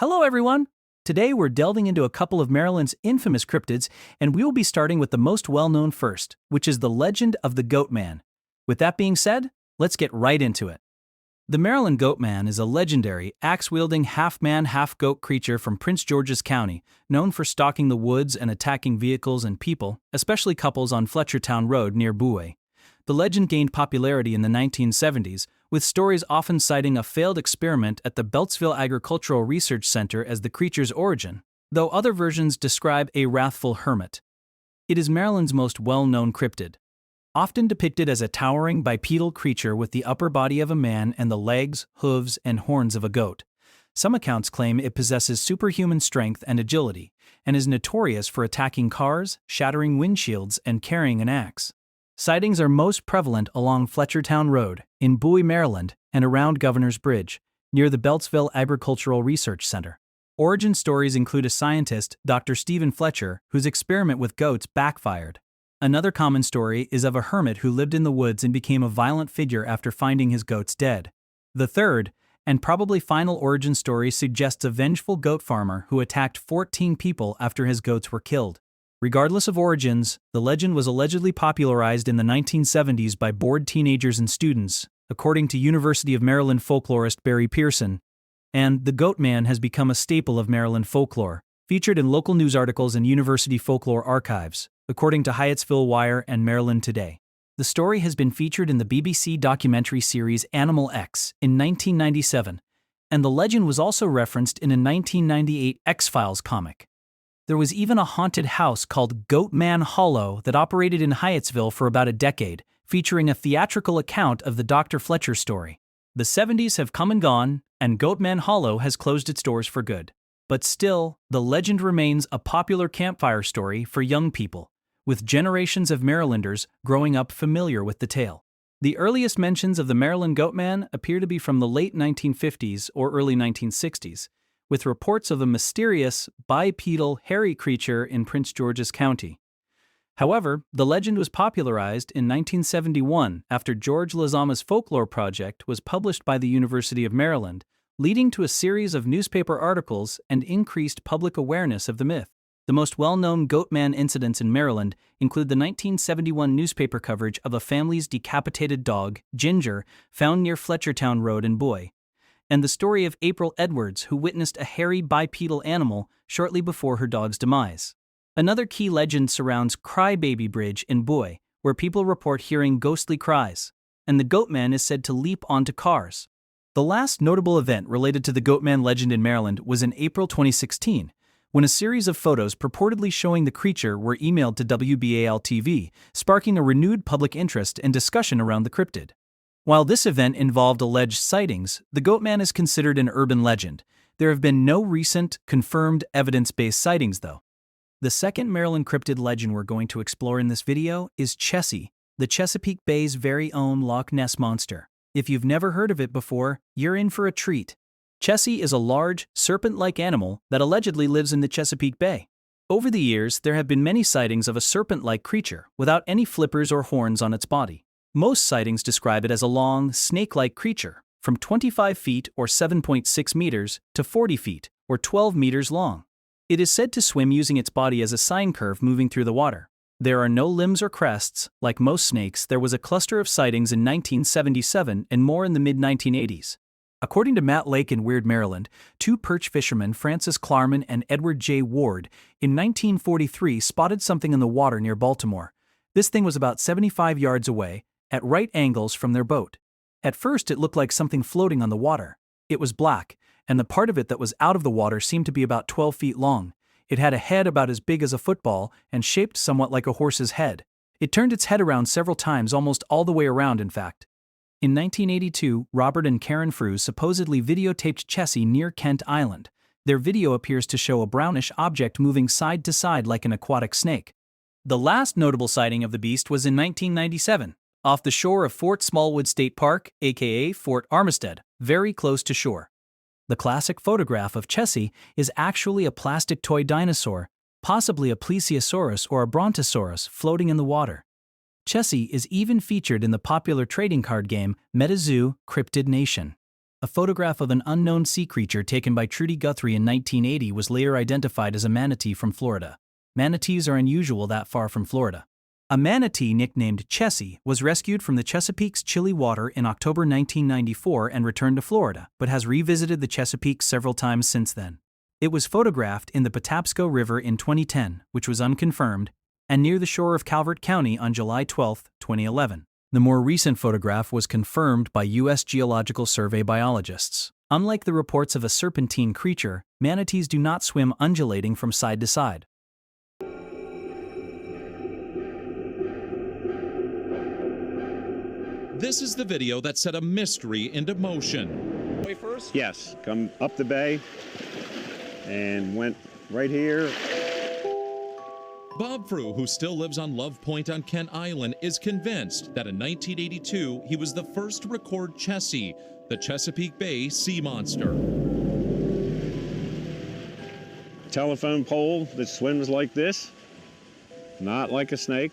Hello, everyone! Today we're delving into a couple of Maryland's infamous cryptids, and we will be starting with the most well-known first, which is the legend of the Goatman. With that being said, let's get right into it. The Maryland Goatman is a legendary, axe-wielding, half-man, half-goat creature from Prince George's County, known for stalking the woods and attacking vehicles and people, especially couples on Fletchertown Road near Bowie. The legend gained popularity in the 1970s, with stories often citing a failed experiment at the Baltilore Agricultural Research Center as the creature's origin, though other versions describe a wrathful hermit. It is Maryland's most well-known cryptid. Often depicted as a towering bipedal creature with the upper body of a man and the legs, hooves, and horns of a goat. Some accounts claim it possesses superhuman strength and agility, and is notorious for attacking cars, shattering windshields, and carrying an axe. Sightings are most prevalent along Fletchertown Road, in Bowie, Maryland, and around Governor's Bridge, near the Beltsville Agricultural Research Center. Origin stories include a scientist, Dr. Stephen Fletcher, whose experiment with goats backfired. Another common story is of a hermit who lived in the woods and became a violent figure after finding his goats dead. The third, and probably final origin story suggests a vengeful goat farmer who attacked 14 people after his goats were killed. Regardless of origins, the legend was allegedly popularized in the 1970s by bored teenagers and students, according to University of Maryland folklorist Barry Pearson. And the Goatman has become a staple of Maryland folklore, featured in local news articles and university folklore archives, according to Hyattsville Wire and Maryland Today. The story has been featured in the BBC documentary series Animal X in 1997, and the legend was also referenced in a 1998 X-Files comic. There was even a haunted house called Goatman Hollow that operated in Hyattsville for about a decade, featuring a theatrical account of the Dr. Fletcher story. The 70s have come and gone, and Goatman Hollow has closed its doors for good. But still, the legend remains a popular campfire story for young people, with generations of Marylanders growing up familiar with the tale. The earliest mentions of the Maryland Goatman appear to be from the late 1950s or early 1960s, with reports of a mysterious, bipedal, hairy creature in Prince George's County. However, the legend was popularized in 1971 after George Lozama's folklore project was published by the University of Maryland, leading to a series of newspaper articles and increased public awareness of the myth. The most well-known Goatman incidents in Maryland include the 1971 newspaper coverage of a family's decapitated dog, Ginger, found near Fletchertown Road in Bowie, and the story of April Edwards, who witnessed a hairy bipedal animal shortly before her dog's demise. Another key legend surrounds Crybaby Bridge in Bowie, where people report hearing ghostly cries, and the Goatman is said to leap onto cars. The last notable event related to the Goatman legend in Maryland was in April 2016, when a series of photos purportedly showing the creature were emailed to WBAL-TV, sparking a renewed public interest and discussion around the cryptid. While this event involved alleged sightings, the Goatman is considered an urban legend. There have been no recent, confirmed, evidence-based sightings, though. The second Maryland cryptid legend we're going to explore in this video is Chessie, the Chesapeake Bay's very own Loch Ness monster. If you've never heard of it before, you're in for a treat. Chessie is a large, serpent-like animal that allegedly lives in the Chesapeake Bay. Over the years, there have been many sightings of a serpent-like creature without any flippers or horns on its body. Most sightings describe it as a long, snake-like creature, from 25 feet or 7.6 meters to 40 feet or 12 meters long. It is said to swim using its body as a sine curve moving through the water. There are no limbs or crests. Like most snakes, there was a cluster of sightings in 1977 and more in the mid-1980s. According to Matt Lake in Weird Maryland, two perch fishermen, Francis Klarman and Edward J. Ward, in 1943 spotted something in the water near Baltimore. This thing was about 75 yards away, at right angles from their boat. At first it looked like something floating on the water. It was black, and the part of it that was out of the water seemed to be about 12 feet long. It had a head about as big as a football and shaped somewhat like a horse's head. It turned its head around several times, almost all the way around in fact. In 1982, Robert and Karen Frew supposedly videotaped Chessie near Kent Island. Their video appears to show a brownish object moving side to side like an aquatic snake. The last notable sighting of the beast was in 1997. Off the shore of Fort Smallwood State Park, aka Fort Armistead, very close to shore. The classic photograph of Chessie is actually a plastic toy dinosaur, possibly a plesiosaurus or a brontosaurus, floating in the water. Chessie is even featured in the popular trading card game MetaZoo Cryptid Nation. A photograph of an unknown sea creature taken by Trudy Guthrie in 1980 was later identified as a manatee from Florida. Manatees are unusual that far from Florida. A manatee nicknamed Chessie was rescued from the Chesapeake's chilly water in October 1994 and returned to Florida, but has revisited the Chesapeake several times since then. It was photographed in the Patapsco River in 2010, which was unconfirmed, and near the shore of Calvert County on July 12, 2011. The more recent photograph was confirmed by U.S. Geological Survey biologists. Unlike the reports of a serpentine creature, manatees do not swim undulating from side to side. This is the video that set a mystery into motion. Way first? Yes, come up the bay and went right here. Bob Frew, who still lives on Love Point on Kent Island, is convinced that in 1982 he was the first to record Chessie, the Chesapeake Bay sea monster. Telephone pole that swims like this, not like a snake.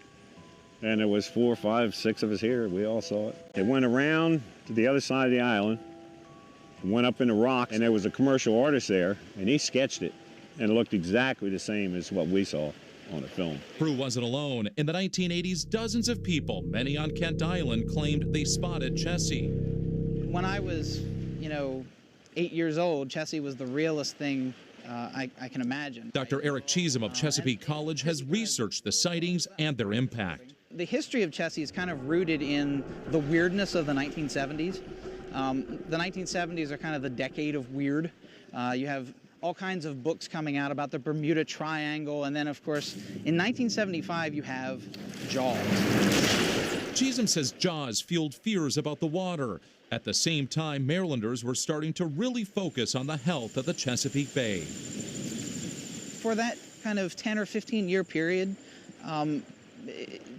And there was 4, 5, 6 of us here. We all saw it. It went around to the other side of the island, went up in the rocks, and there was a commercial artist there, and he sketched it, and it looked exactly the same as what we saw on the film. Frew wasn't alone. In the 1980s, dozens of people, many on Kent Island, claimed they spotted Chessie. When I was, 8 years old, Chessie was the realest thing I can imagine. Dr. Eric Chisholm of Chesapeake College has researched the sightings and their impact. The history of Chessie is kind of rooted in the weirdness of the 1970s. The 1970s are kind of the decade of weird. You have all kinds of books coming out about the Bermuda Triangle, and then, of course, in 1975 you have Jaws. Chisholm says Jaws fueled fears about the water. At the same time, Marylanders were starting to really focus on the health of the Chesapeake Bay. For that kind of 10 or 15 year period,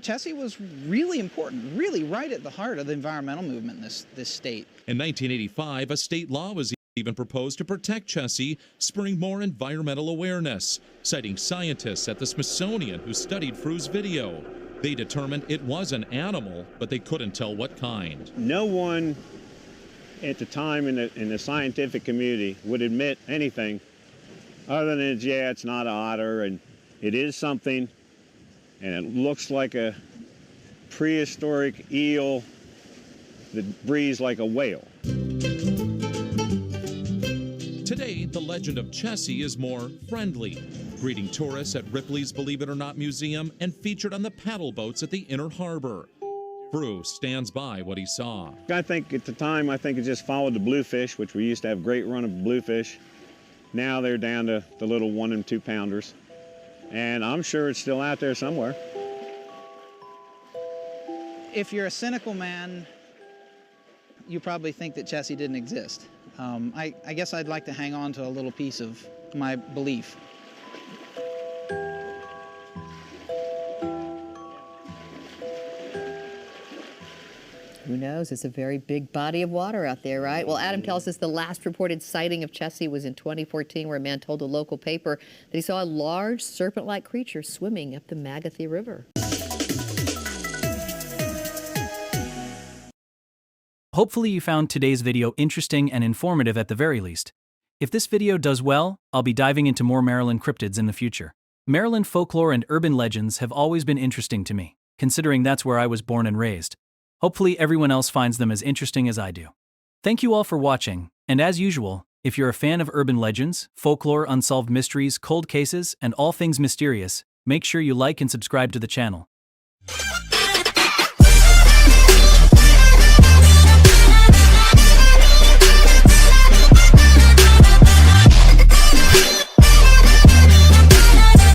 Chessie was really important, really right at the heart of the environmental movement in this state. In 1985, a state law was even proposed to protect Chessie, spurring more environmental awareness, citing scientists at the Smithsonian who studied Frew's video. They determined it was an animal, but they couldn't tell what kind. No one at the time in the scientific community would admit anything other than, yeah, it's not an otter, and it is something, and it looks like a prehistoric eel that breathes like a whale. Today, the legend of Chessie is more friendly, greeting tourists at Ripley's Believe It or Not Museum and featured on the paddle boats at the Inner Harbor. Frew stands by what he saw. I think at the time, it just followed the bluefish, which we used to have a great run of bluefish. Now they're down to the little 1 and 2 pounders. And I'm sure it's still out there somewhere. If you're a cynical man, you probably think that Chessie didn't exist. I guess I'd like to hang on to a little piece of my belief. Who knows? It's a very big body of water out there, right? Well, Adam tells us the last reported sighting of Chessie was in 2014, where a man told a local paper that he saw a large serpent-like creature swimming up the Magothy River. Hopefully you found today's video interesting and informative at the very least. If this video does well, I'll be diving into more Maryland cryptids in the future. Maryland folklore and urban legends have always been interesting to me, considering that's where I was born and raised. Hopefully everyone else finds them as interesting as I do. Thank you all for watching, and as usual, if you're a fan of urban legends, folklore, unsolved mysteries, cold cases, and all things mysterious, make sure you like and subscribe to the channel.